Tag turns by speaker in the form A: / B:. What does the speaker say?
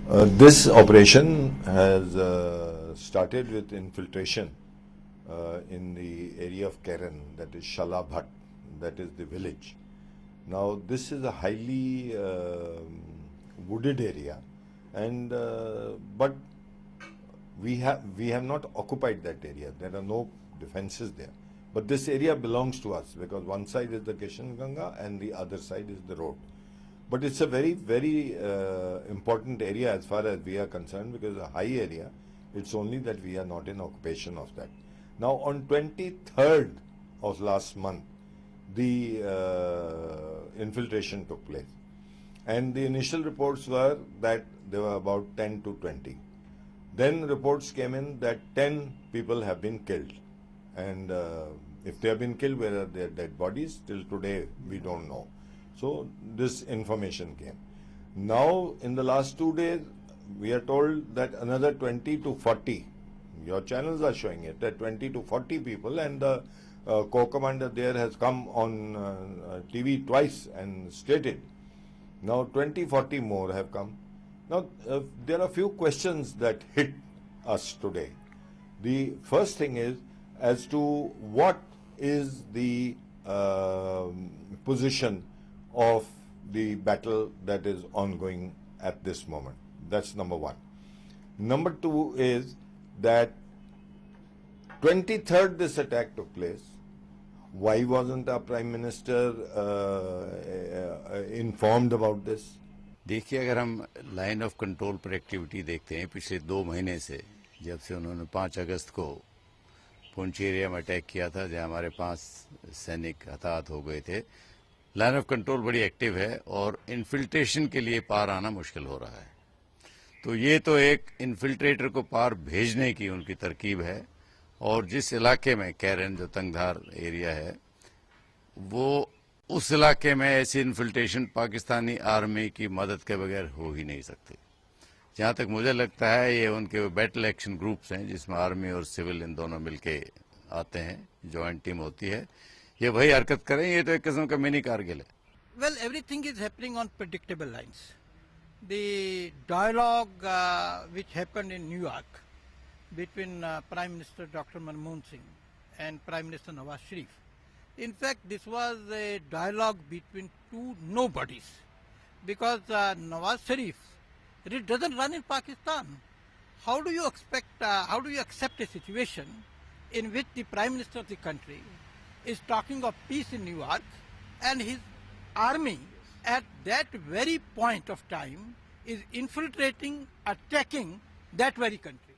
A: This operation has started with infiltration in the area of Keren, that is Shalabhat, that is the village. Now, this is a highly wooded area, and but we have not occupied that area. There are no defenses there. But this area belongs to us because one side is the Kishan Ganga and the other side is the road. But it's a very, very important area as far as we are concerned because it's a high area. It's only that we are not in occupation of that. Now, on 23rd of last month, the infiltration took place. And the initial reports were that there were about 10 to 20. Then reports came in that 10 people have been killed. And if they have been killed, where are their dead bodies? Till today, we don't know. So this information came. Now, in the last 2 days, we are told that another 20 to 40, your channels are showing it, that 20 to 40 people, and the co-commander there has come on TV twice and stated. Now 20, 40 more have come. Now, there are a few questions that hit us today. The first thing is as to what is the position of the battle that is ongoing at this moment. That's number one. Number two is that 23rd this attack took place. Why wasn't our Prime Minister informed about this?
B: देखिए, अगर हम line of control पर activity देखते हैं पिछले 2 महीने से, जब से उन्होंने 5 अगस्त को पुंछ एरिया में अटैक किया था जहां हमारे 5 सैनिक हताहत हो गए थे, लाइन ऑफ कंट्रोल बड़ी एक्टिव है और इन्फिल्ट्रेशन के लिए पार आना मुश्किल हो रहा है। तो ये तो एक इन्फिल्ट्रेटर को पार भेजने की उनकी तरकीब है। और जिस इलाके में कैरन जो तंगधार एरिया है, वो उस इलाके में ऐसी इन्फिल्ट्रेशन पाकिस्तानी आर्मी की मदद के बगैर हो ही नहीं सकती। जहां तक मुझे लगता है ये उनके बैटल एक्शन ग्रुप्स हैं जिसमें आर्मी और सिविल इन दोनों मिलके आते हैं, ज्वाइंट टीम होती है, ये वही हरकत करें। ये तो एक किस्म का मिनी कारगिल है।
C: Well, everything is happening on predictable lines. The dialogue which happened in New York between Prime Minister Dr. Manmohan Singh and Prime Minister Nawaz Sharif. In fact, this was a dialogue between two nobodies because Nawaz Sharif doesn't run in Pakistan. How do you accept a situation in which the Prime Minister of the country is talking of peace in New York and his army at that very point of time is infiltrating, attacking that very country?